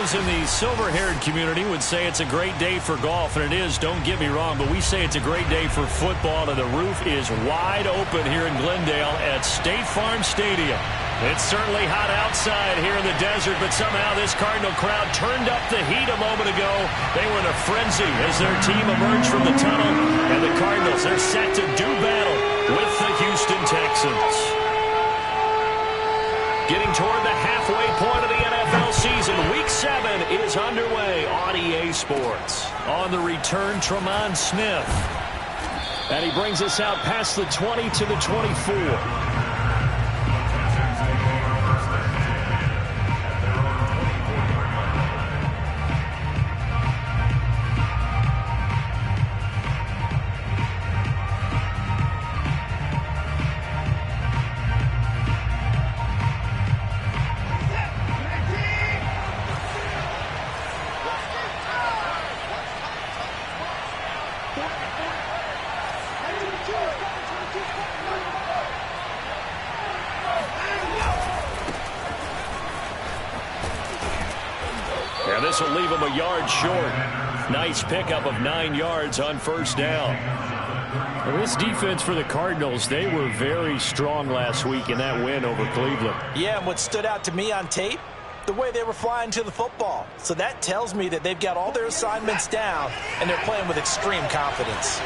Those in the silver-haired community would say it's a great day for golf, and it is, don't get me wrong, but we say it's a great day for football, and the roof is wide open here in Glendale at State Farm Stadium. It's certainly hot outside here in the desert, but somehow this Cardinal crowd turned up the heat a moment ago. They were in a frenzy as their team emerged from the tunnel, and the Cardinals, they're set to do battle with the Houston Texans. Getting toward the halfway point of the NFL season, Week 7 is underway on EA Sports. On the return, Tremont Smith. And he brings us out past the 20 to the 24. This will leave him a yard short. Nice pickup of 9 yards on first down. Well, this defense for the Cardinals, they were very strong last week in that win over Cleveland. Yeah, and what stood out to me on tape, the way they were flying to the football. So that tells me that they've got all their assignments down, and they're playing with extreme confidence.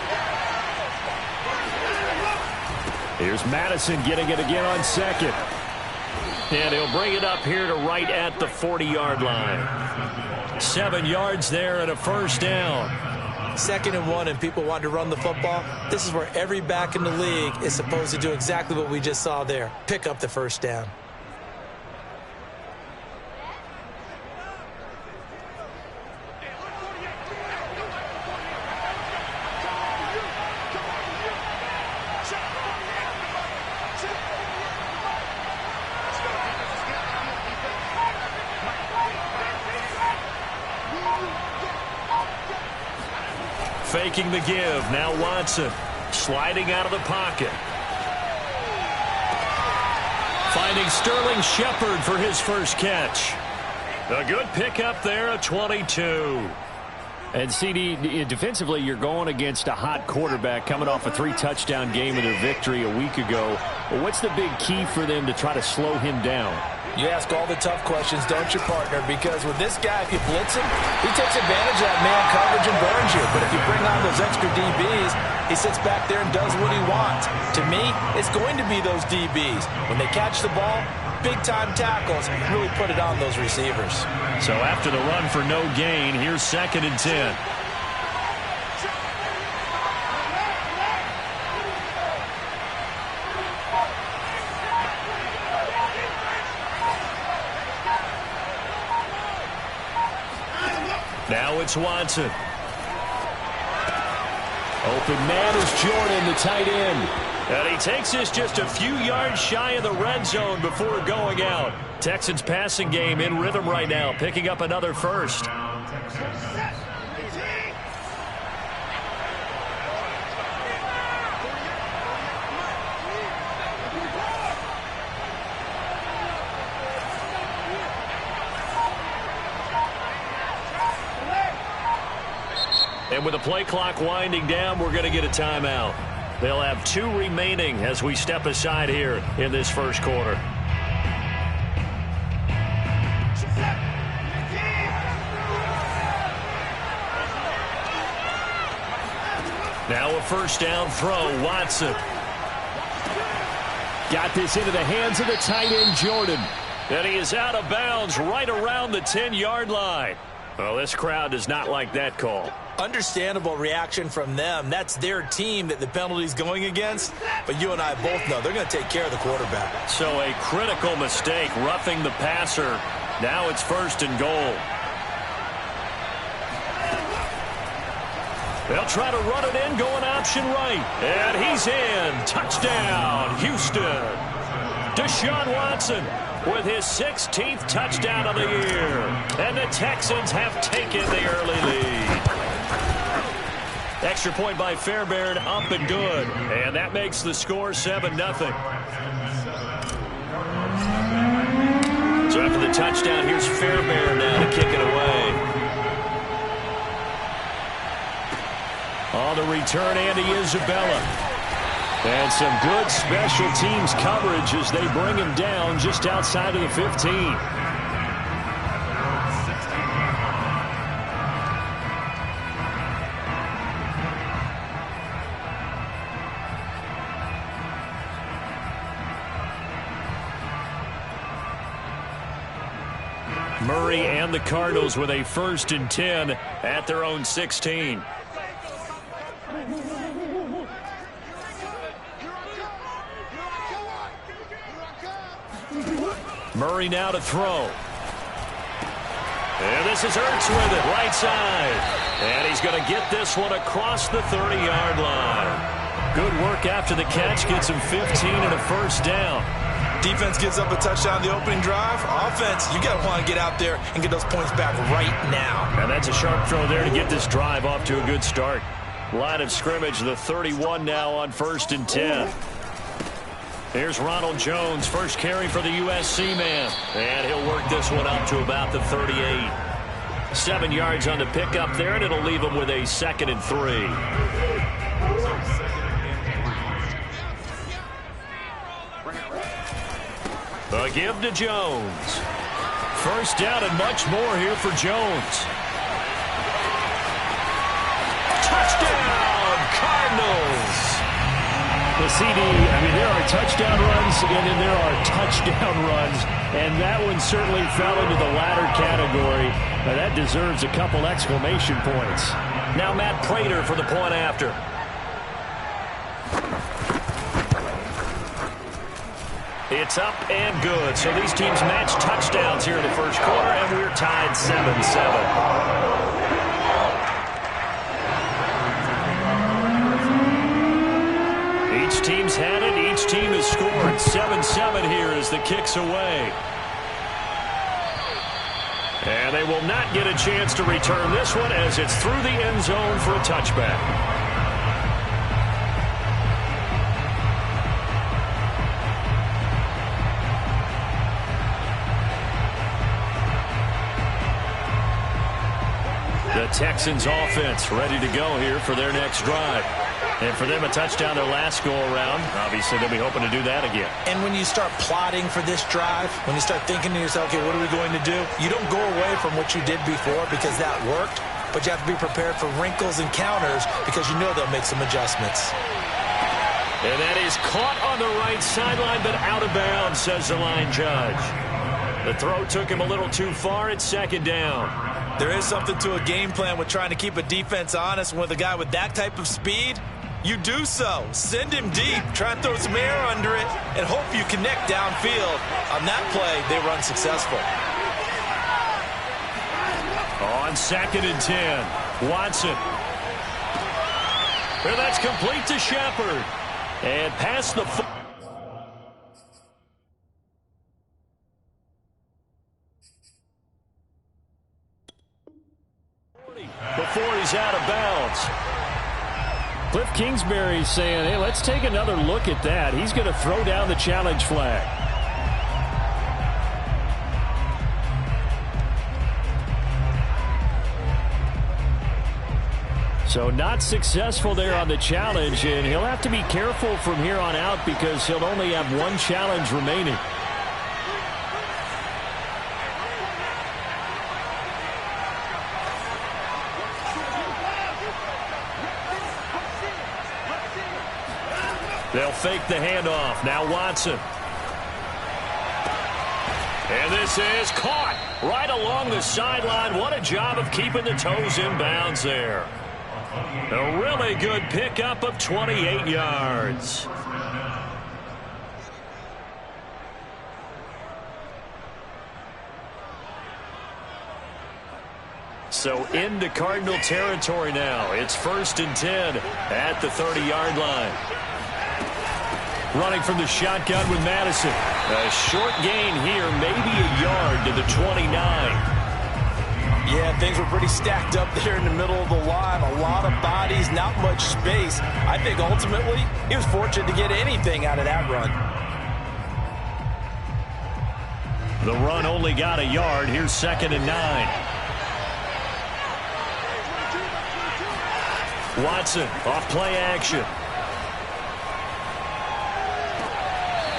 Here's Madison getting it again on second. And he'll bring it up here to right at the 40-yard line. 7 yards there and a first down. 2nd and 1, and people want to run the football. This is where every back in the league is supposed to do exactly what we just saw there. Pick up the first down. Faking the give. Now Watson sliding out of the pocket. Finding Sterling Shepard for his first catch. A good pickup there at 22. And CD, defensively, you're going against a hot quarterback coming off a 3-touchdown game in their victory a week ago. Well, what's the big key for them to try to slow him down? You ask all the tough questions, don't you, partner? Because with this guy, if you blitz him, he takes advantage of that man coverage and burns you. But if you bring on those extra DBs, he sits back there and does what he wants. To me, it's going to be those DBs. When they catch the ball, big-time tackles, really put it on those receivers. So after the run for no gain, here's 2nd and 10. Now it's Watson. Open man is Jordan, the tight end. And he takes this just a few yards shy of the red zone before going out. Texans passing game in rhythm right now, picking up another first. And with the play clock winding down, we're going to get a timeout. They'll have 2 remaining as we step aside here in this first quarter. Now a first down throw, Watson. Got this into the hands of the tight end, Jordan. And he is out of bounds right around the 10-yard line. Well, this crowd does not like that call. Understandable reaction from them. That's their team that the penalty's going against. But you and I both know they're going to take care of the quarterback. So a critical mistake, roughing the passer. Now it's 1st and goal. They'll try to run it in, going option right. And he's in. Touchdown, Houston. Deshaun Watson with his 16th touchdown of the year. And the Texans have taken the early lead. Extra point by Fairbairn, up and good. And that makes the score 7-0. So after the touchdown, here's Fairbairn now to kick it away. On the return, Andy Isabella. And some good special teams coverage as they bring him down just outside of the 15. Murray and the Cardinals with a 1st and 10 at their own 16. Murray now to throw. And this is Ertz with it, right side. And he's going to get this one across the 30-yard line. Good work after the catch, gets him 15 and a 1st down. Defense gives up a touchdown the opening drive. Offense, you got to want to get out there and get those points back right now. And that's a sharp throw there to get this drive off to a good start. Line of scrimmage, the 31 now on 1st and 10. Here's Ronald Jones, first carry for the USC man. And he'll work this one up to about the 38. 7 yards on the pickup there, and it'll leave him with a 2nd and 3. A give to Jones. 1st down and much more here for Jones. Touchdown, Cardinals. The CD, I mean, there are touchdown runs, and then there are touchdown runs, and that one certainly fell into the latter category. Now, that deserves a couple exclamation points. Now Matt Prater for the point after. It's up and good. So these teams match touchdowns here in the 1st quarter, and we're tied 7-7. Each team's had it. Each team has scored. 7-7 here as the kick's away. And they will not get a chance to return this one as it's through the end zone for a touchback. The Texans offense ready to go here for their next drive. And for them, a touchdown their last go-around. Obviously, they'll be hoping to do that again. And when you start plotting for this drive, when you start thinking to yourself, okay, what are we going to do? You don't go away from what you did before because that worked, but you have to be prepared for wrinkles and counters because you know they'll make some adjustments. And that is caught on the right sideline, but out of bounds, says the line judge. The throw took him a little too far. It's 2nd down. There is something to a game plan with trying to keep a defense honest. With a guy with that type of speed, you do so. Send him deep. Try and throw some air under it and hope you connect downfield. On that play, they run successful. On 2nd and 10, Watson. Well, that's complete to Shepard. And past the... before he's out of bounds. Cliff Kingsbury's saying, hey, let's take another look at that. He's going to throw down the challenge flag. So not successful there on the challenge, and he'll have to be careful from here on out because he'll only have 1 challenge remaining. They'll fake the handoff. Now Watson. And this is caught right along the sideline. What a job of keeping the toes in bounds there. A really good pickup of 28 yards. So into Cardinal territory now. It's 1st and 10 at the 30-yard line. Running from the shotgun with Madison. A short gain here, maybe a yard to the 29. Yeah, things were pretty stacked up there in the middle of the line. A lot of bodies, not much space. I think ultimately he was fortunate to get anything out of that run. The run only got a yard. Here's 2nd and 9. Watson off play action.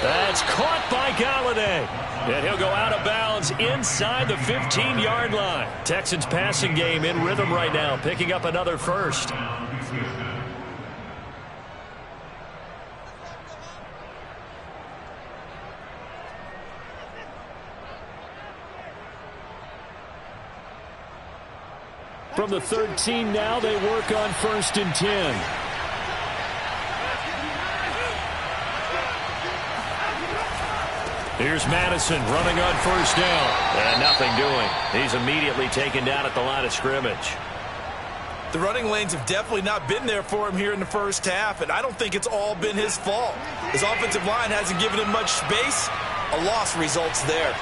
That's caught by Galladay. And he'll go out of bounds inside the 15-yard line. Texans passing game in rhythm right now, picking up another first. From the 13 now, they work on 1st and 10. Here's Madison running on 1st down. And nothing doing. He's immediately taken down at the line of scrimmage. The running lanes have definitely not been there for him here in the first half, and I don't think it's all been his fault. His offensive line hasn't given him much space. A loss results there.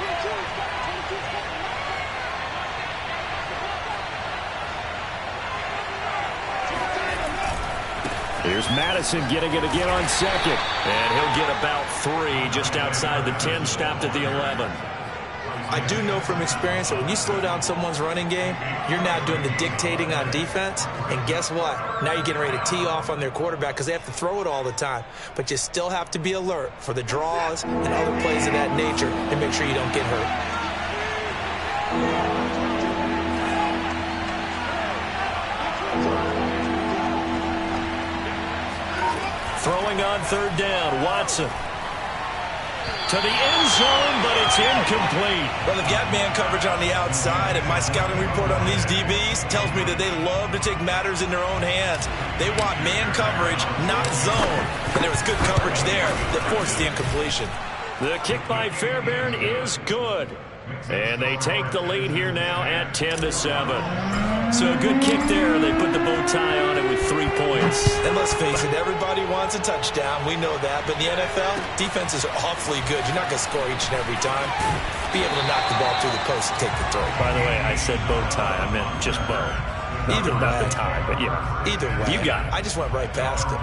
Here's Madison getting it again on 2nd. And he'll get about 3 just outside the 10, stopped at the 11. I do know from experience that when you slow down someone's running game, you're now doing the dictating on defense. And guess what? Now you're getting ready to tee off on their quarterback because they have to throw it all the time. But you still have to be alert for the draws and other plays of that nature and make sure you don't get hurt. Throwing on 3rd down, Watson. To the end zone, but it's incomplete. Well, they've got man coverage on the outside, and my scouting report on these DBs tells me that they love to take matters in their own hands. They want man coverage, not zone. And there was good coverage there that forced the incompletion. The kick by Fairbairn is good. And they take the lead here now at 10-7. So a good kick there. They put the bow tie on it with 3 points. And let's face it, everybody wants a touchdown. We know that. But in the NFL, defenses are awfully good. You're not going to score each and every time. Be able to knock the ball through the post and take the throw. By the way, I said bow tie. I meant just bow. Either way. Not the tie, but yeah. Either way. You got it. I just went right past it.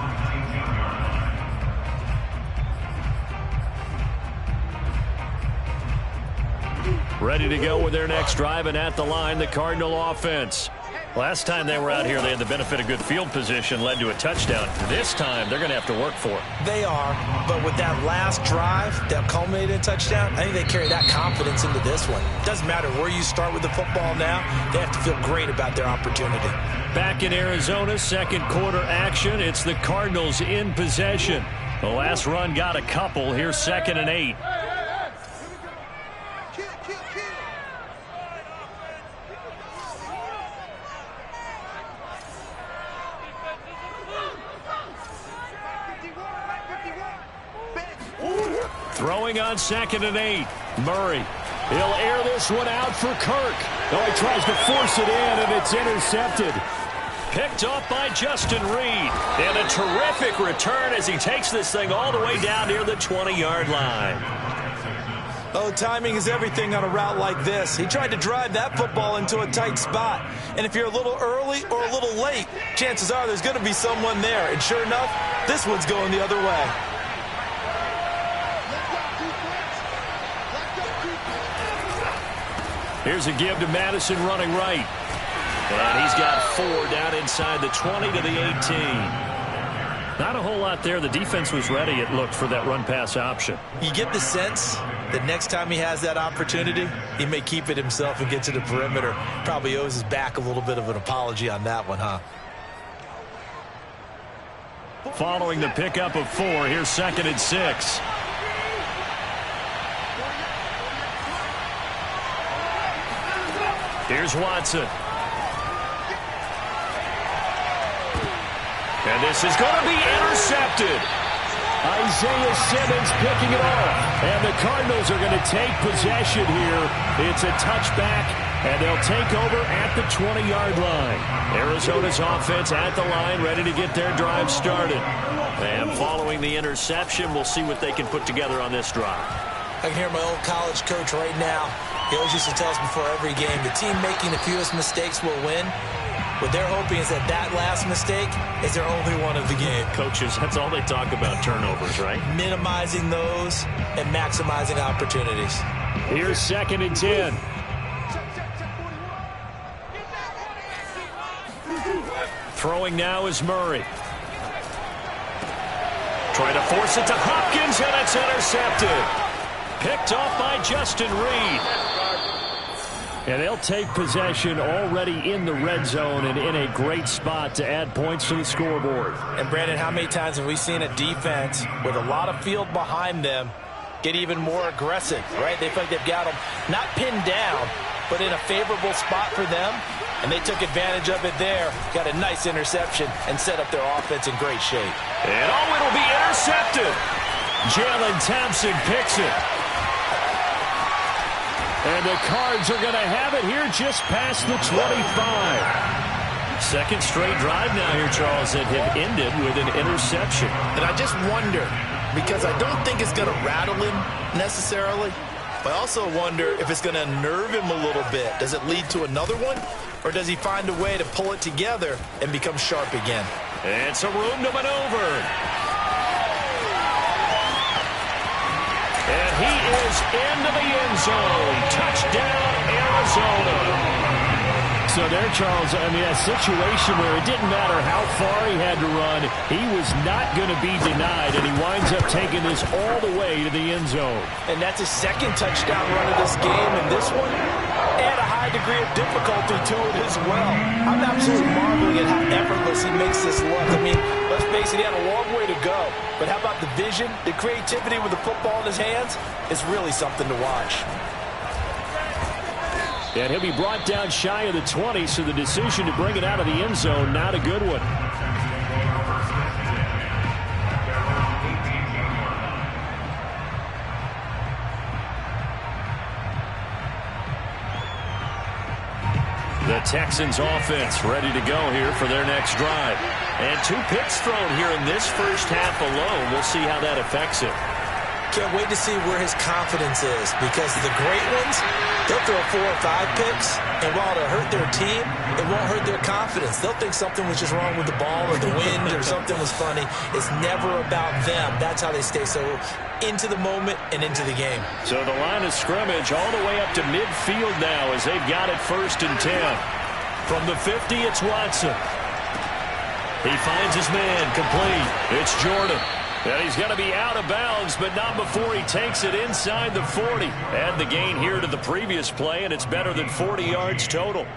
Ready to go with their next drive, and at the line, the Cardinal offense. Last time they were out here, they had the benefit of good field position, led to a touchdown. This time, they're going to have to work for it. They are, but with that last drive that culminated in a touchdown, I think they carry that confidence into this one. Doesn't matter where you start with the football now, they have to feel great about their opportunity. Back in Arizona, 2nd quarter action. It's the Cardinals in possession. The last run got a couple. Here's 2nd and 8. Throwing on 2nd and 8. Murray. He'll air this one out for Kirk. Oh, he tries to force it in, and it's intercepted. Picked off by Justin Reed. And a terrific return as he takes this thing all the way down near the 20-yard line. Oh, timing is everything on a route like this. He tried to drive that football into a tight spot. And if you're a little early or a little late, chances are there's going to be someone there. And sure enough, this one's going the other way. Here's a give to Madison running right. And he's got 4 down inside the 20 to the 18. Not a whole lot there. The defense was ready, it looked, for that run-pass option. You get the sense that next time he has that opportunity, he may keep it himself and get to the perimeter. Probably owes his back a little bit of an apology on that one, huh? Following the pickup of 4, here's 2nd and 6. Here's Watson. And this is going to be intercepted. Isaiah Simmons picking it off. And the Cardinals are going to take possession here. It's a touchback, and they'll take over at the 20-yard line. Arizona's offense at the line, ready to get their drive started. And following the interception, we'll see what they can put together on this drive. I can hear my old college coach right now. He always used to tell us before every game, the team making the fewest mistakes will win. What they're hoping is that that last mistake is their only one of the game. Coaches, that's all they talk about, turnovers, right? Minimizing those and maximizing opportunities. Here's 2nd and 10. Throwing now is Murray. Trying to force it to Hopkins, and it's intercepted. Picked off by Justin Reed. And they'll take possession already in the red zone and in a great spot to add points to the scoreboard. And, Brandon, how many times have we seen a defense with a lot of field behind them get even more aggressive, right? They feel like they've got them not pinned down, but in a favorable spot for them, and they took advantage of it there, got a nice interception, and set up their offense in great shape. And it'll be intercepted. Jalen Thompson picks it. And the Cards are going to have it here just past the 25. Second straight drive now here, Charles, that have ended with an interception. And I just wonder, because I don't think it's going to rattle him necessarily, but I also wonder if it's going to nerve him a little bit. Does it lead to another one? Or does he find a way to pull it together and become sharp again? It's a room to maneuver. And he is into the end zone. Touchdown, Arizona. So there, Charles, I mean, a situation where it didn't matter how far he had to run, he was not going to be denied, and he winds up taking this all the way to the end zone. And that's his second touchdown run of this game, and this one, and a high degree of difficulty to it as well. I'm absolutely marveling at how effortless he makes this look. I mean, let's face it, he had a long way to go. But how about the vision, the creativity with the football in his hands? It's really something to watch. And he'll be brought down shy of the 20, so the decision to bring it out of the end zone, not a good one. The Texans offense ready to go here for their next drive. And 2 picks thrown here in this first half alone. We'll see how that affects it. Can't wait to see where his confidence is, because the great ones, they'll throw 4 or 5 picks, and while it'll hurt their team, it won't hurt their confidence. They'll think something was just wrong with the ball or the wind or something was funny. It's never about them. That's how they stay so into the moment and into the game. So the line of scrimmage all the way up to midfield now as they've got it 1st and 10. From the 50, it's Watson. He finds his man, complete. It's Jordan. And he's going to be out of bounds, but not before he takes it inside the 40. Add the gain here to the previous play, and it's better than 40 yards total.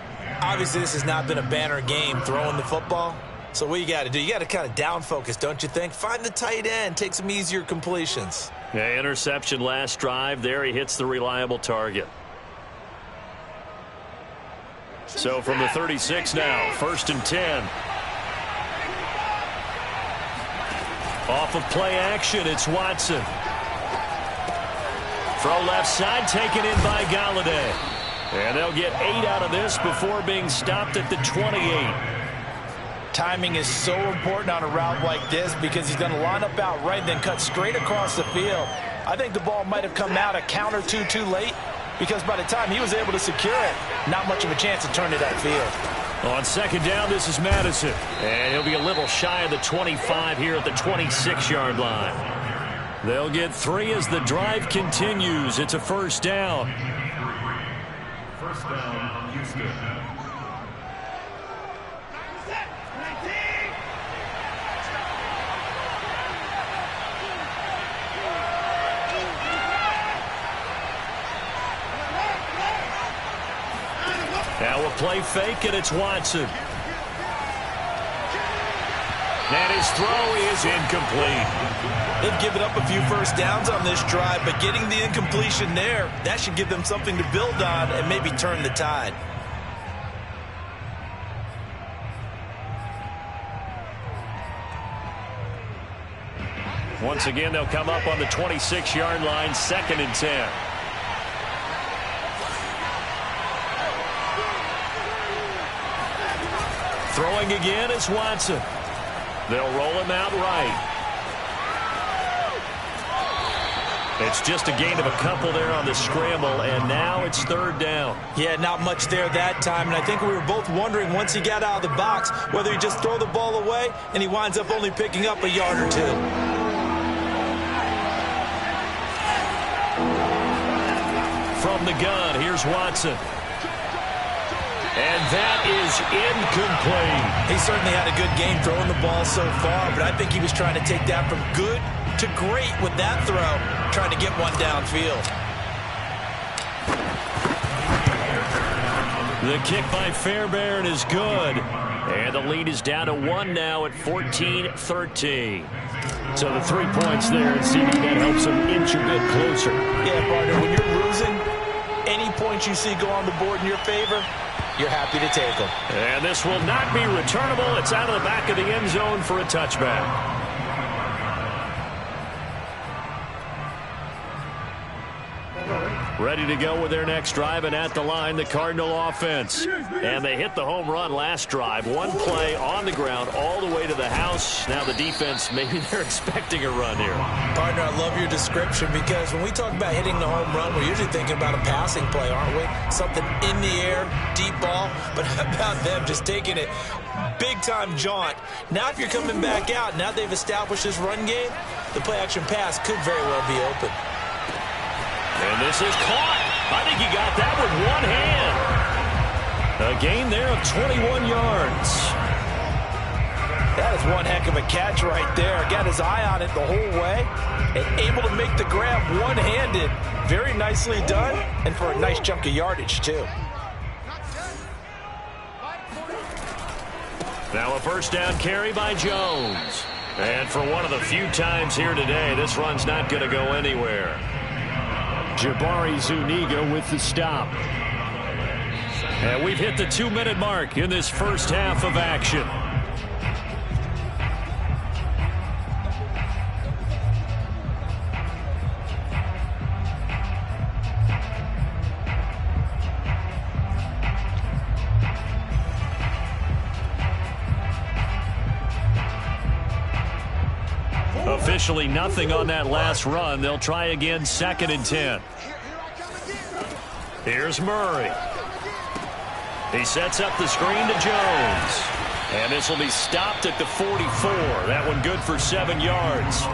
Obviously, this has not been a banner game throwing the football. So what you got to do, you got to kind of down focus, don't you think? Find the tight end, take some easier completions. Yeah, interception last drive. There he hits the reliable target. So from the 36 now, 1st and 10. Off of play action, it's Watson. Throw left side, taken in by Galladay. And they'll get 8 out of this before being stopped at the 28. Timing is so important on a route like this, because he's going to line up out right, then cut straight across the field. I think the ball might have come out a count or two too late, because by the time he was able to secure it, not much of a chance to turn it upfield. On 2nd down, this is Madison. And he'll be a little shy of the 25 here at the 26-yard line. They'll get 3 as the drive continues. It's a 1st down. 1st down, Houston. Now a play fake, and it's Watson. And his throw is incomplete. They've given up a few 1st downs on this drive, but getting the incompletion there, that should give them something to build on and maybe turn the tide. Once again, they'll come up on the 26-yard line, 2nd and 10. Throwing again is Watson. They'll roll him out right. It's just a gain of a couple there on the scramble, and now it's 3rd down. Yeah, not much there that time, and I think we were both wondering once he got out of the box whether he just throw the ball away, and he winds up only picking up a yard or 2. From the gun, here's Watson. And that is is incomplete. He certainly had a good game throwing the ball so far, but I think he was trying to take that from good to great with that throw, trying to get one downfield. The kick by Fairbairn is good. And the lead is down to 1 now at 14-13. So the 3 points there, and CD, that helps them inch a bit closer. Yeah, partner, when you're losing, any points you see go on the board in your favor, you're happy to take them. And this will not be returnable. It's out of the back of the end zone for a touchback. Ready to go with their next drive, and at the line, the Cardinal offense. And they hit the home run last drive. One play on the ground all the way to the house. Now the defense, maybe they're expecting a run here. Partner, I love your description because when we talk about hitting the home run, we're usually thinking about a passing play, aren't we? Something in the air, deep ball. But how about them just taking it big-time jaunt? Now if you're coming back out, now they've established this run game, the play-action pass could very well be open. And this is caught. I think he got that with one hand. A gain there of 21 yards. That is one heck of a catch right there. Got his eye on it the whole way and able to make the grab one-handed. Very nicely done, and for a nice chunk of yardage, too. Now a first down carry by Jones. And for one of the few times here today, this run's not going to go anywhere. Jabari Zuniga with the stop. And we've hit the 2-minute mark in this first half of action. Officially nothing on that last run. They'll try again, 2nd and 10. Here's Murray. He sets up the screen to Jones. And this will be stopped at the 44. That one good for 7 yards.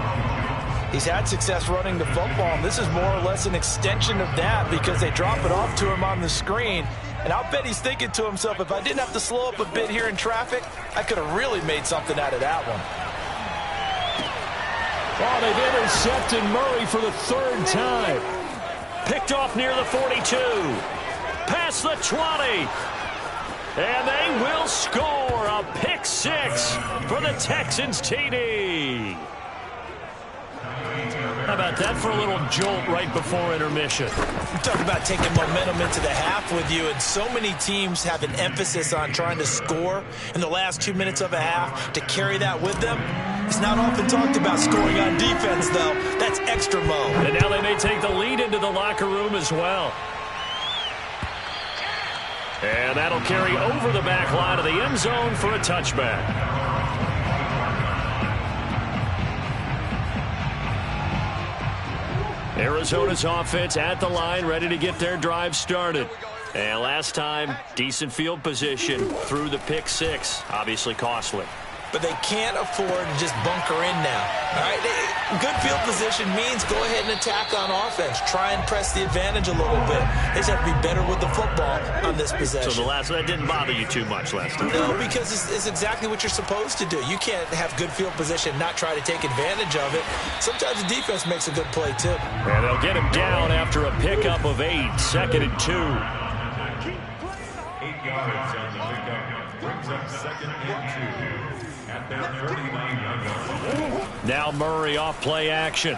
He's had success running the football, and this is more or less an extension of that because they drop it off to him on the screen. And I'll bet he's thinking to himself, if I didn't have to slow up a bit here in traffic, I could have really made something out of that one. Oh, they've intercepted Murray for the 3rd time. Picked off near the 42. Past the 20. And they will score a pick 6 for the Texans TD. How about that for a little jolt right before intermission? Talk about taking momentum into the half with you, and so many teams have an emphasis on trying to score in the last 2 minutes of a half to carry that with them. It's not often talked about scoring on defense, though. That's extra mode. And now they may take the lead into the locker room as well. And that'll carry over the back line of the end zone for a touchback. Arizona's offense at the line, ready to get their drive started. And last time, decent field position through the pick 6. Obviously costly. But they can't afford to just bunker in now. All right? Good field position means go ahead and attack on offense. Try and press the advantage a little bit. They just have to be better with the football on this possession. So that didn't bother you too much last time? No, because it's exactly what you're supposed to do. You can't have good field position and not try to take advantage of it. Sometimes the defense makes a good play, too. And they'll get him down after a pickup of 8. 2nd and 2. 8 yards on the pickup. Brings up 2nd and 2. At their 39-yard line. Now Murray off play action.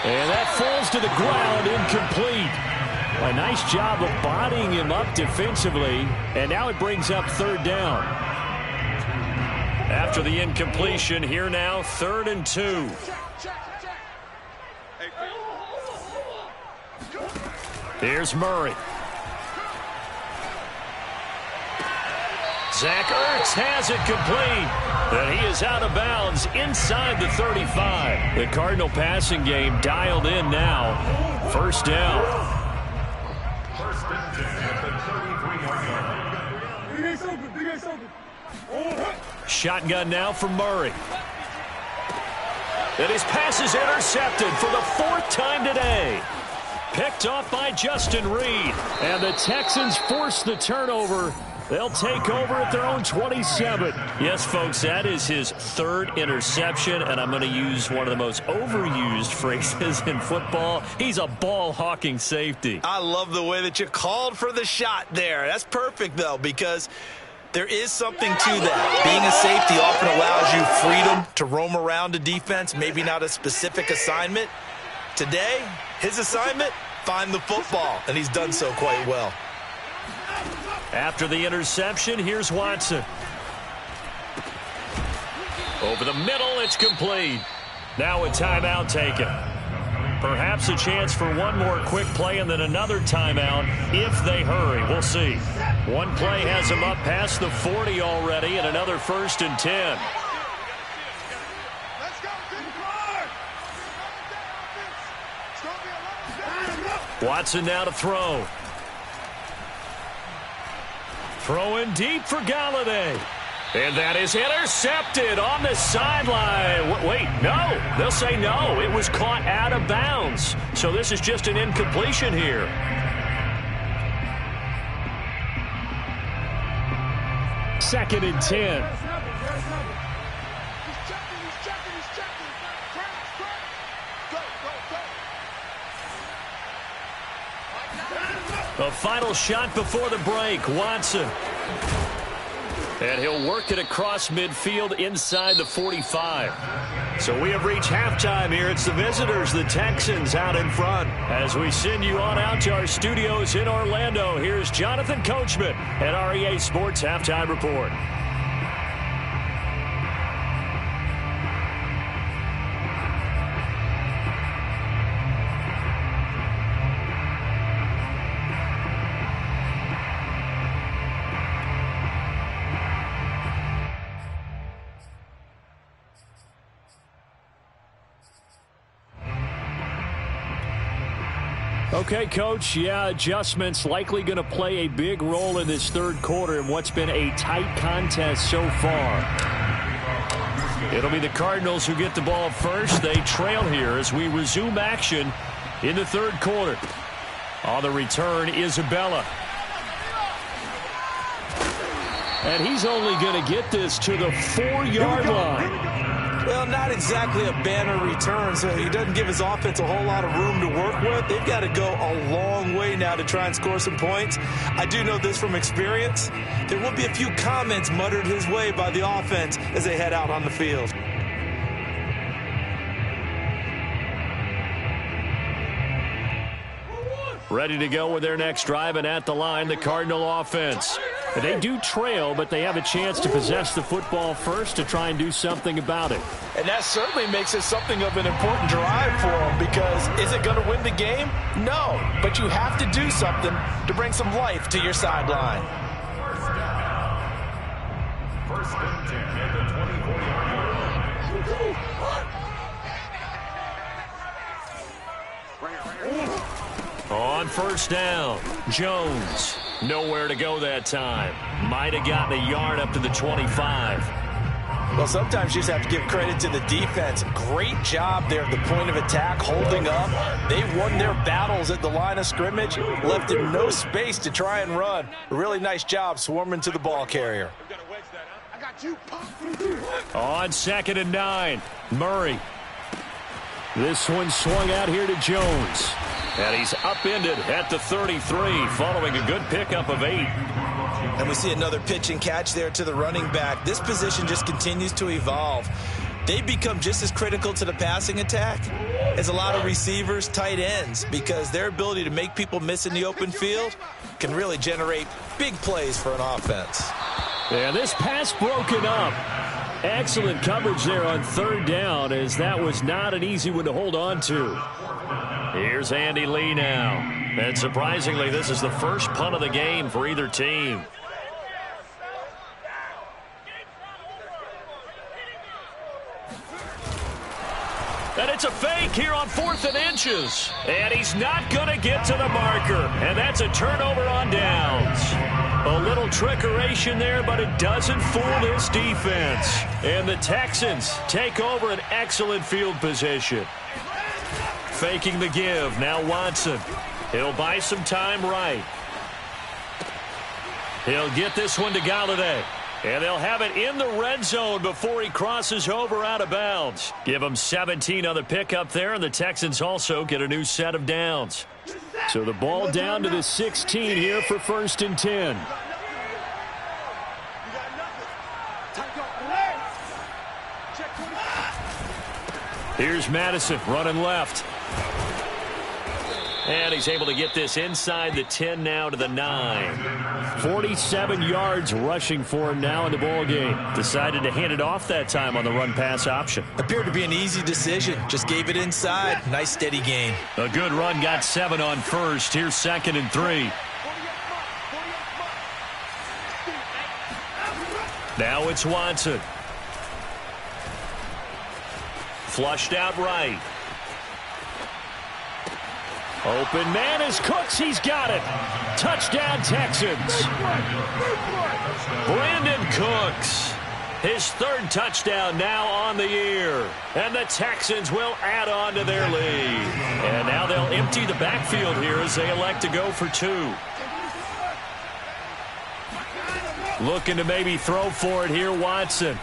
And that falls to the ground, incomplete. A nice job of bodying him up defensively. And now it brings up 3rd down. After the incompletion, here now, 3rd and 2. Here's Murray. Zach Ertz has it complete. And he is out of bounds inside the 35. The Cardinal passing game dialed in now. 1st down. 1st and 10 at the 33-yard line. Shotgun now for Murray. And his pass is intercepted for the 4th time today. picked off by Justin Reed. And the Texans force the turnover. They'll take over at their own 27. Yes, folks, that is his third interception, and I'm going to use one of the most overused phrases in football. He's a ball-hawking safety. I love the way that you called for the shot there. That's perfect, though, because there is something to that. Being a safety often allows you freedom to roam around a defense, maybe not a specific assignment. Today, his assignment, find the football, and he's done so quite well. After the interception, here's Watson. Over the middle, it's complete. Now a timeout taken. Perhaps a chance for one more quick play and then another timeout if they hurry. We'll see. One play has them up past the 40 already and another 1st and 10. Watson now to throw. Throwing deep for Galladay. And that is intercepted on the sideline. Wait, no. They'll say no. It was caught out of bounds. So this is just an incompletion here. Second and 10. The final shot before the break, Watson. And he'll work it across midfield inside the 45. So we have reached halftime here. It's the visitors, the Texans, out in front. As we send you on out to our studios in Orlando, here's Jonathan Coachman at REA Sports Halftime Report. Okay, Coach, yeah, adjustments likely going to play a big role in this third quarter in what's been a tight contest so far. It'll be the Cardinals who get the ball first. They trail here as we resume action in the third quarter. On the return, Isabella. And he's only going to get this to the 4-yard line. Well, not exactly a banner return, so he doesn't give his offense a whole lot of room to work with. They've got to go a long way now to try and score some points. I do know this from experience. There will be a few comments muttered his way by the offense as they head out on the field. Ready to go with their next drive, and at the line, the Cardinal offense. They do trail, but they have a chance to possess the football first to try and do something about it. And that certainly makes it something of an important drive for them, because is it going to win the game? No, but you have to do something to bring some life to your sideline. First and 10 at the 24-yard line. On first down, Jones. Nowhere to go that time. Might have gotten a yard up to the 25. Well, sometimes you just have to give credit to the defense. Great job there at the point of attack, holding up. They won their battles at the line of scrimmage, left him no space to try and run. A really nice job swarming to the ball carrier. On 2nd and 9, Murray. This one swung out here to Jones. And he's upended at the 33 following a good pickup of 8. And we see another pitch and catch there to the running back. This position just continues to evolve. They become just as critical to the passing attack as a lot of receivers, tight ends, because their ability to make people miss in the open field can really generate big plays for an offense. Yeah, this pass broken up. Excellent coverage there on 3rd down, as that was not an easy one to hold on to. Here's Andy Lee now. And surprisingly, this is the first punt of the game for either team. And it's a fake here on 4th and inches. And he's not going to get to the marker. And that's a turnover on downs. A little trickeration there, but it doesn't fool this defense. And the Texans take over an excellent field position. faking the give. Now Watson. He'll buy some time right. He'll get this one to Galladay. And they'll have it in the red zone before he crosses over out of bounds. Give him 17 on the pickup there, and the Texans also get a new set of downs. So the ball down to the 16 here for 1st and 10. Here's Madison running left. And he's able to get this inside the 10 now to the 9. 47 yards rushing for him now in the ball game. Decided to hand it off that time on the run-pass option. Appeared to be an easy decision. Just gave it inside. Nice steady gain. A good run, got 7 on first. Here's 2nd and 3. Now it's Watson. Flushed out right. Open man is Cooks. He's got it. Touchdown, Texans. Brandon Cooks. His 3rd touchdown now on the year. And the Texans will add on to their lead. And now they'll empty the backfield here as they elect to go for 2. Looking to maybe throw for it here, Watson.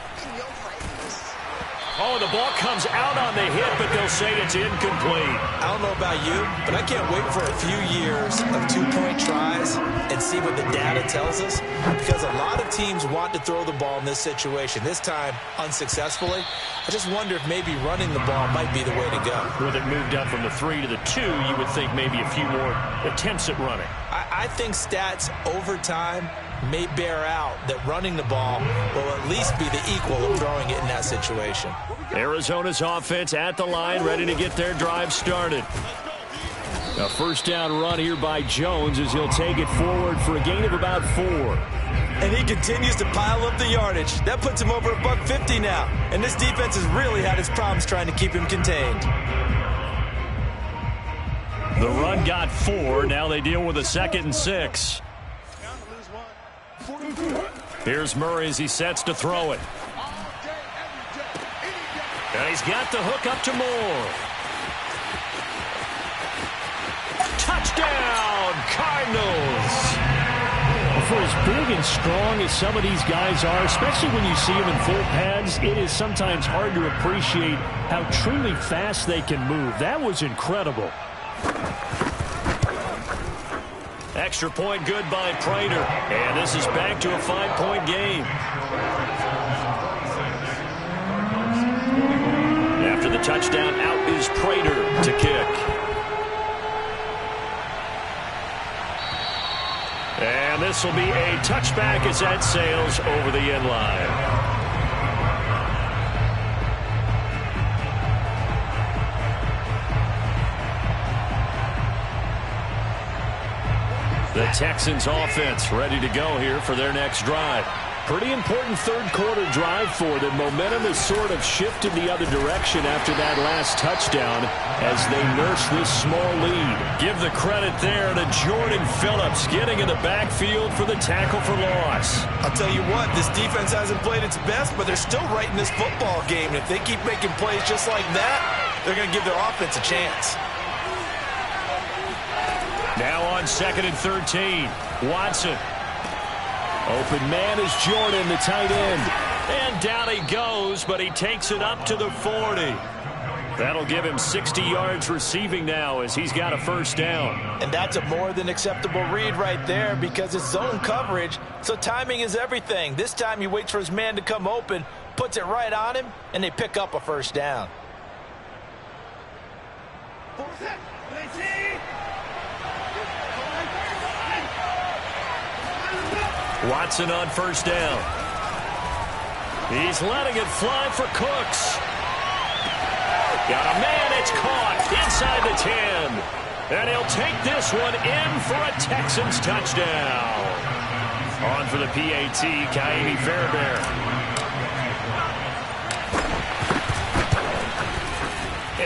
Oh, the ball comes out on the hit, but they'll say it's incomplete. I don't know about you, but I can't wait for a few years of 2-point tries and see what the data tells us, because a lot of teams want to throw the ball in this situation. This time, unsuccessfully. I just wonder if maybe running the ball might be the way to go. With it moved up from the 3 to the 2, you would think maybe a few more attempts at running. I think stats over time may bear out that running the ball will at least be the equal of throwing it in that situation. Arizona's offense at the line, ready to get their drive started. A 1st down run here by Jones as he'll take it forward for a gain of about 4. And he continues to pile up the yardage. That puts him over $150 now. And this defense has really had its problems trying to keep him contained. The run got 4. Now they deal with a 2nd and 6. Here's Murray as he sets to throw it. And he's got the hook up to Moore. Touchdown, Cardinals! For as big and strong as some of these guys are, especially when you see them in full pads, it is sometimes hard to appreciate how truly fast they can move. That was incredible. Extra point good by Prater. And this is back to a 5-point game. After the touchdown, out is Prater to kick. And this will be a touchback as that sails over the end line. The Texans offense ready to go here for their next drive. Pretty important 3rd quarter drive for them. Momentum has sort of shifted the other direction after that last touchdown as they nurse this small lead. Give the credit there to Jordan Phillips getting in the backfield for the tackle for loss. I'll tell you what, this defense hasn't played its best, but they're still right in this football game. And if they keep making plays just like that, they're going to give their offense a chance. Now on 2nd and 13, Watson. Open man is Jordan, the tight end. And down he goes, but he takes it up to the 40. That'll give him 60 yards receiving now as he's got a 1st down. And that's a more than acceptable read right there because it's zone coverage, so timing is everything. This time he waits for his man to come open, puts it right on him, and they pick up a 1st down. Watson on 1st down. He's letting it fly for Cooks. Got a man, it's caught inside the 10. And he'll take this one in for a Texans touchdown. On for the PAT, Kaimi Fairbairn.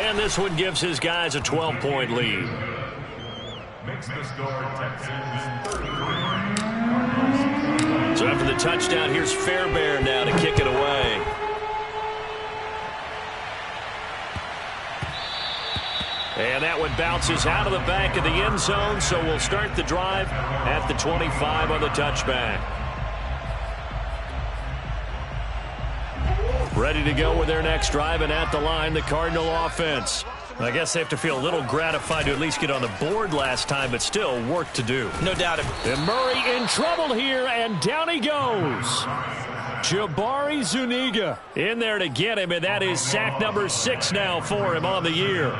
And this one gives his guys a 12-point lead. Makes the score Texans 33. So after the touchdown, here's Fairbairn now to kick it away. And that one bounces out of the back of the end zone, so we'll start the drive at the 25 on the touchback. Ready to go with their next drive, and at the line, the Cardinal offense. I guess they have to feel a little gratified to at least get on the board last time, but still work to do. No doubt. And Murray in trouble here, and down he goes. Jabari Zuniga in there to get him, and that is sack number 6 now for him on the year.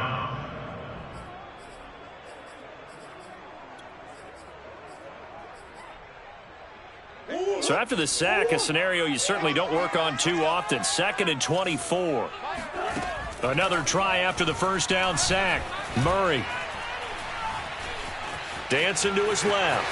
So after the sack, a scenario you certainly don't work on too often. 2nd and 24. Another try after the first down sack. Murray dancing to his left.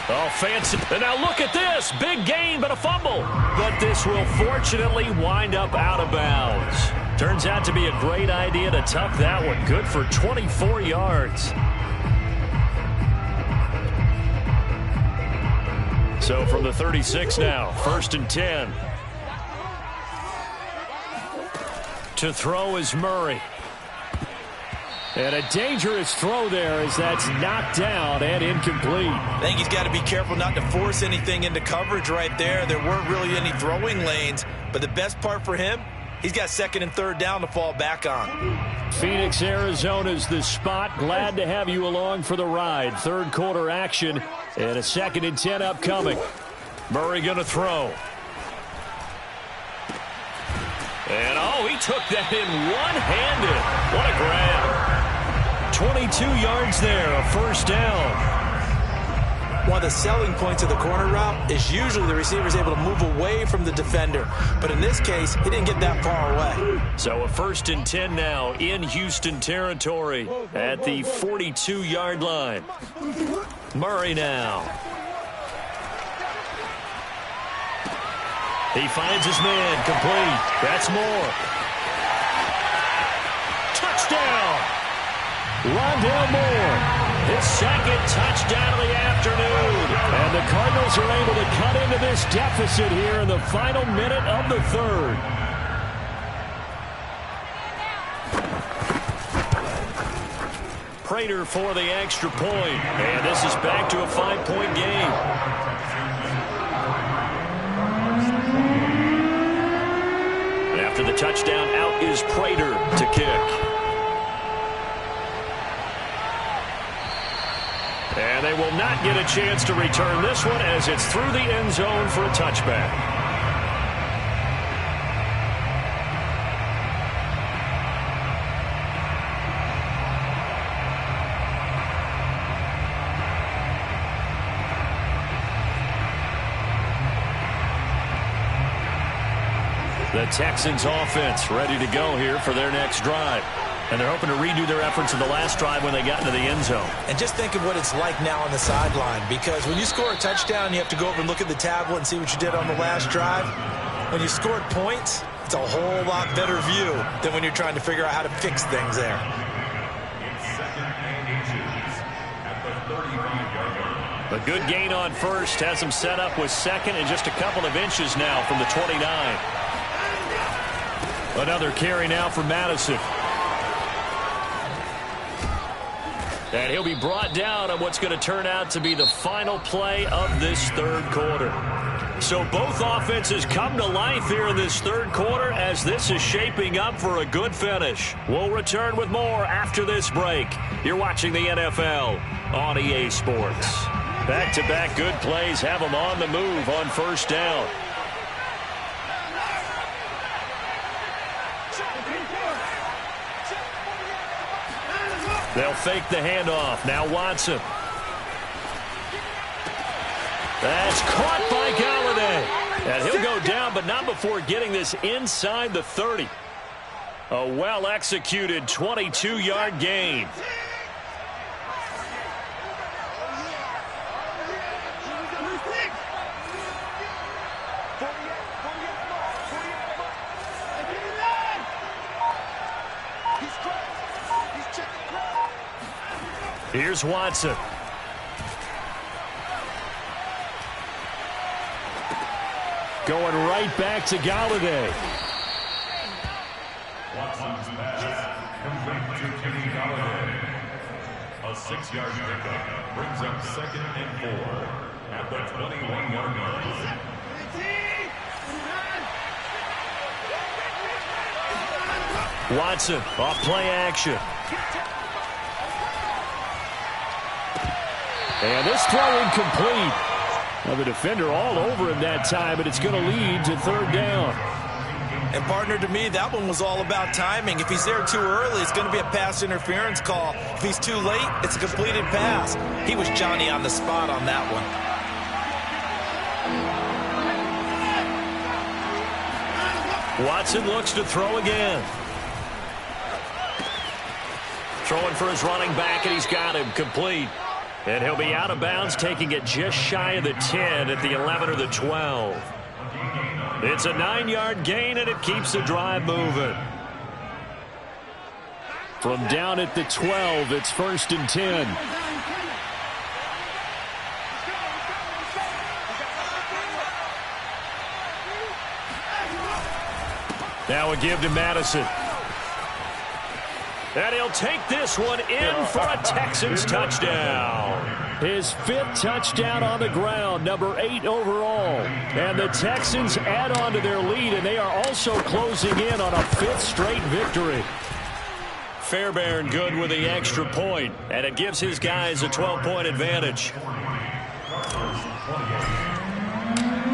Oh, fancy. And now look at this. Big gain, but a fumble. But this will fortunately wind up out of bounds. Turns out to be a great idea to tuck that one. Good for 24 yards. So from the 36 now, 1st and 10. To throw is Murray. And a dangerous throw there as that's knocked down and incomplete. I think he's got to be careful not to force anything into coverage right there. There weren't really any throwing lanes, but the best part for him, he's got 2nd and 3rd down to fall back on. Phoenix, Arizona's the spot. Glad to have you along for the ride. 3rd quarter action and a 2nd and 10 upcoming. Murray going to throw. And, oh, he took that in one-handed. What a grab. 22 yards there, a 1st down. One of the selling points of the corner route is usually the receiver is able to move away from the defender. But in this case, he didn't get that far away. So a 1st and 10 now in Houston territory at the 42-yard line. Murray now. He finds his man, complete. That's more. Touchdown! Rondale Moore, his 2nd touchdown of the afternoon. And the Cardinals are able to cut into this deficit here in the final minute of the 3rd. Prater for the extra point. And this is back to a 5-point game. After the touchdown, out is Prater to kick. And they will not get a chance to return this one as it's through the end zone for a touchback. The Texans offense ready to go here for their next drive. And they're hoping to redo their efforts in the last drive when they got into the end zone. And just think of what it's like now on the sideline, because when you score a touchdown, you have to go over and look at the tablet and see what you did on the last drive. When you scored points, it's a whole lot better view than when you're trying to figure out how to fix things there. A good gain on 1st, has him set up with 2nd and just a couple of inches now from the 29. Another carry now for Madison. And he'll be brought down on what's going to turn out to be the final play of this 3rd quarter. So both offenses come to life here in this 3rd quarter as this is shaping up for a good finish. We'll return with more after this break. You're watching the NFL on EA Sports. Back-to-back good plays have them on the move on 1st down. They'll fake the handoff. Now Watson. That's caught by Galladay. And he'll go down, but not before getting this inside the 30. A well-executed 22-yard gain. Here's Watson. Going right back to Galladay. Watson's pass 6-yard pickup brings up 2nd and 4 at the 21-yard line. Watson off play action. And this throw incomplete. Well, the defender all over him that time, but it's going to lead to 3rd down. And, partner, to me, that one was all about timing. If he's there too early, it's going to be a pass interference call. If he's too late, it's a completed pass. He was Johnny on the spot on that one. Watson looks to throw again. Throwing for his running back, and he's got him complete. And he'll be out of bounds, taking it just shy of the 10 at the 11 or the 12. It's a 9-yard gain, and it keeps the drive moving. From down at the 12, it's 1st and 10. Now a give to Madison. And he'll take this one in for a Texans touchdown. His 5th touchdown on the ground, number 8 overall. And the Texans add on to their lead, and they are also closing in on a 5th straight victory. Fairbairn good with the extra point, and it gives his guys a 12-point advantage.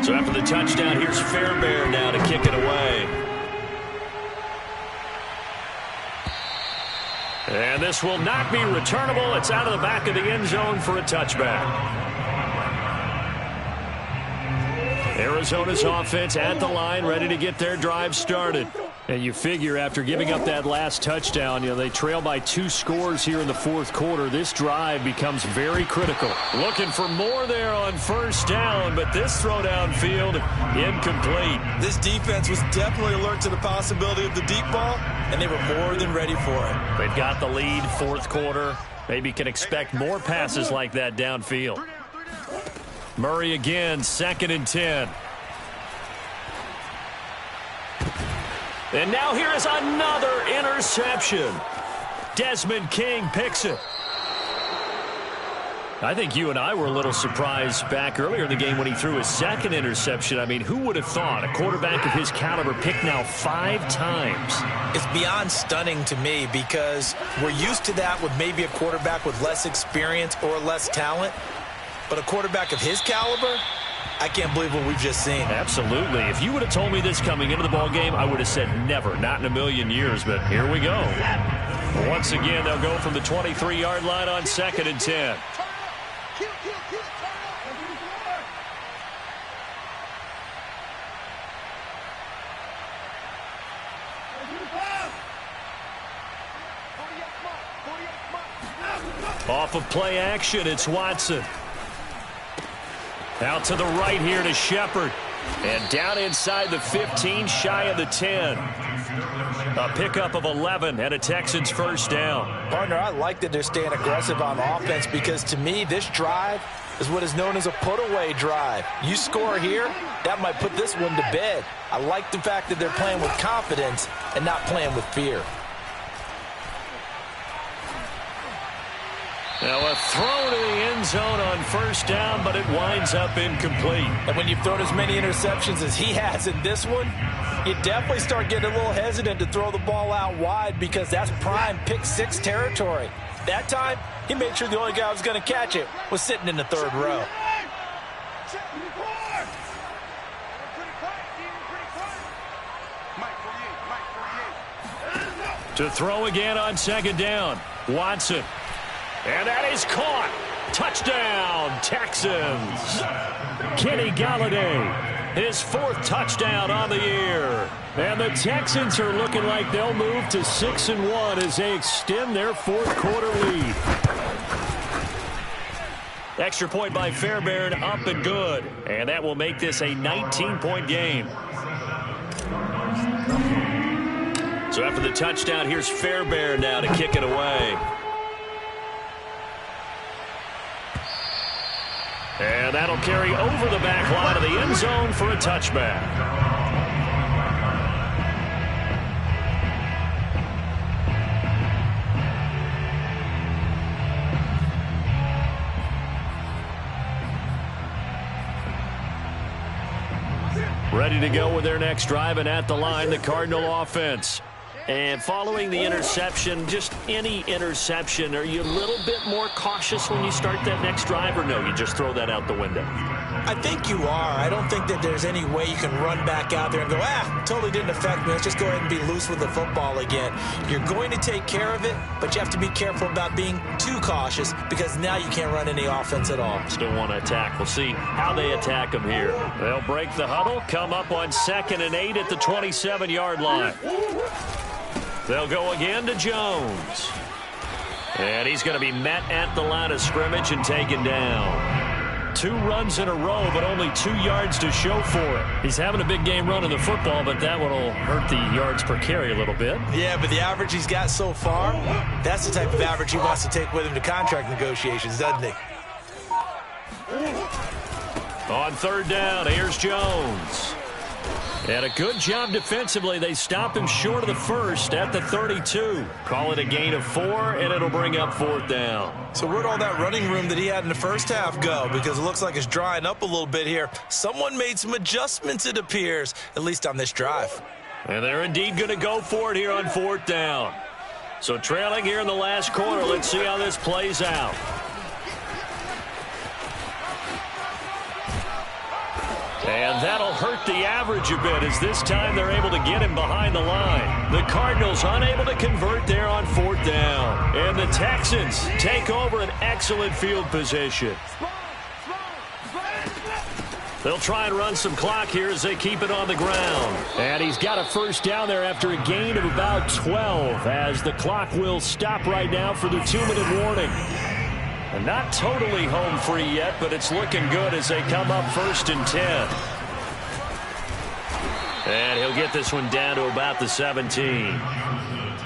So after the touchdown, here's Fairbairn now to kick it away. And this will not be returnable. It's out of the back of the end zone for a touchback. Arizona's offense at the line, ready to get their drive started. And you figure after giving up that last touchdown, they trail by 2 scores here in the 4th quarter. This drive becomes very critical. Looking for more there on 1st down, but this throw downfield incomplete. This defense was definitely alert to the possibility of the deep ball, and they were more than ready for it. They've got the lead, 4th quarter. Maybe can expect more passes like that downfield. Murray again, 2nd and 10. And now here is another interception. Desmond King picks it. I think you and I were a little surprised back earlier in the game when he threw his 2nd interception. I mean, who would have thought a quarterback of his caliber picked now 5 times? It's beyond stunning to me because we're used to that with maybe a quarterback with less experience or less talent. But a quarterback of his caliber, I can't believe what we've just seen. Absolutely. If you would have told me this coming into the ball game, I would have said never, not in a million years. But here we go. Once again, they'll go from the 23-yard line on 2nd and 10. Off of play action, it's Watson. Out to the right here to Shepard. And down inside the 15, shy of the 10. A pickup of 11 and a Texans 1st down. Partner, I like that they're staying aggressive on offense because to me, this drive is what is known as a put-away drive. You score here, that might put this one to bed. I like the fact that they're playing with confidence and not playing with fear. Now a throw to the end zone on 1st down, but it winds up incomplete. And when you've thrown as many interceptions as he has in this one, you definitely start getting a little hesitant to throw the ball out wide because that's prime pick 6 territory. That time, he made sure the only guy who was going to catch it was sitting in the 3rd row. To throw again on 2nd down, Watson. And that is caught. Touchdown, Texans. Kenny Galladay, his 4th touchdown on the year. And the Texans are looking like they'll move to 6-1 as they extend their 4th quarter lead. Extra point by Fairbairn, up and good. And that will make this a 19-point game. So after the touchdown, here's Fairbairn now to kick it away. And that'll carry over the back line of the end zone for a touchback. Ready to go with their next drive, and at the line, the Cardinal offense. And following the interception, just any interception, are you a little bit more cautious when you start that next drive, or no, you just throw that out the window? I think you are. I don't think that there's any way you can run back out there and go, totally didn't affect me. Let's just go ahead and be loose with the football again. You're going to take care of it, but you have to be careful about being too cautious because now you can't run any offense at all. Still want to attack. We'll see how they attack them here. They'll break the huddle, come up on 2nd and 8 at the 27-yard line. They'll go again to Jones. And he's going to be met at the line of scrimmage and taken down. 2 runs in a row, but only 2 yards to show for it. He's having a big game running the football, but that one will hurt the yards per carry a little bit. Yeah, but the average he's got so far, that's the type of average he wants to take with him to contract negotiations, doesn't he? On 3rd down, here's Jones. And a good job defensively. They stop him short of the first at the 32. Call it a gain of 4, and it'll bring up 4th down. So where'd all that running room that he had in the first half go? Because it looks like it's drying up a little bit here. Someone made some adjustments, it appears, at least on this drive. And they're indeed going to go for it here on 4th down. So trailing here in the last quarter. Let's see how this plays out. And that'll hurt the average a bit as this time they're able to get him behind the line. The Cardinals unable to convert there on 4th down. And the Texans take over an excellent field position. They'll try and run some clock here as they keep it on the ground. And he's got a 1st down there after a gain of about 12 as the clock will stop right now for the 2-minute warning. And not totally home free yet, but it's looking good as they come up 1st and 10. And he'll get this one down to about the 17.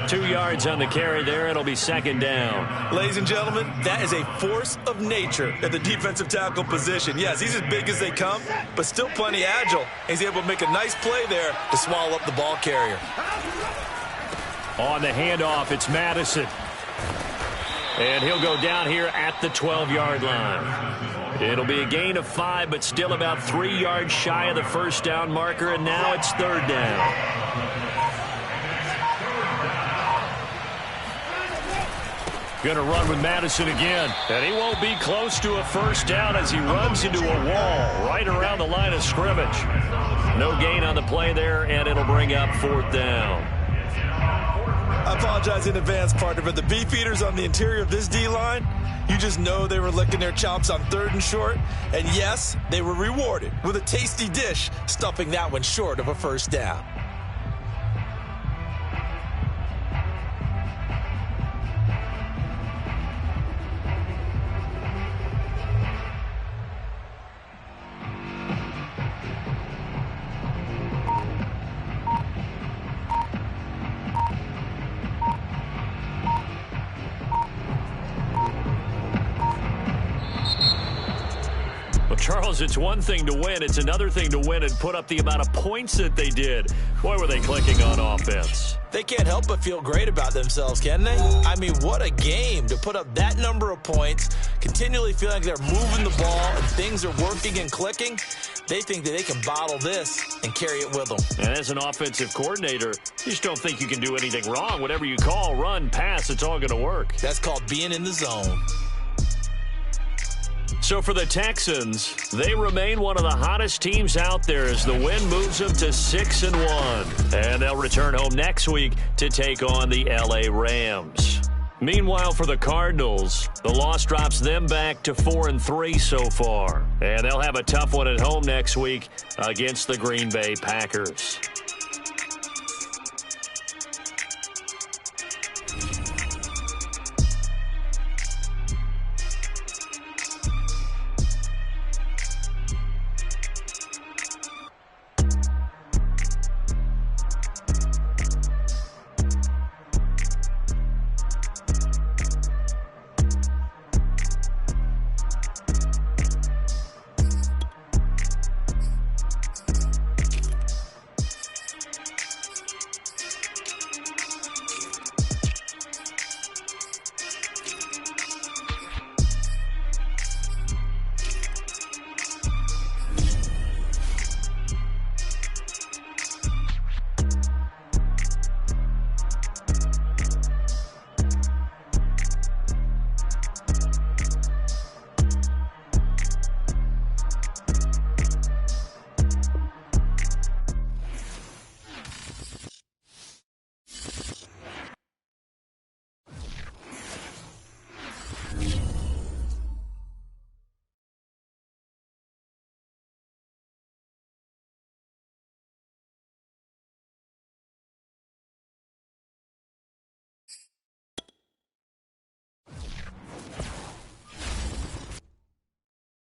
2 yards on the carry there. It'll be 2nd down. Ladies and gentlemen, that is a force of nature at the defensive tackle position. Yes, he's as big as they come, but still plenty agile. He's able to make a nice play there to swallow up the ball carrier. On the handoff, it's Madison. And he'll go down here at the 12-yard line. It'll be a gain of 5, but still about 3 yards shy of the 1st down marker, and now it's 3rd down. Going to run with Madison again. And he won't be close to a 1st down as he runs into a wall right around the line of scrimmage. No gain on the play there, and it'll bring up 4th down. I apologize in advance, partner, but the beef eaters on the interior of this D-line, you just know they were licking their chops on 3rd and short. And yes, they were rewarded with a tasty dish, stuffing that one short of a 1st down. Charles, it's one thing to win. It's another thing to win and put up the amount of points that they did. Boy, were they clicking on offense. They can't help but feel great about themselves, can they? I mean, what a game to put up that number of points, continually feeling like they're moving the ball and things are working and clicking. They think that they can bottle this and carry it with them. And as an offensive coordinator, you just don't think you can do anything wrong. Whatever you call, run, pass, it's all going to work. That's called being in the zone. So for the Texans, they remain one of the hottest teams out there as the win moves them to 6-1. And they'll return home next week to take on the LA Rams. Meanwhile, for the Cardinals, the loss drops them back to 4-3 so far. And they'll have a tough one at home next week against the Green Bay Packers.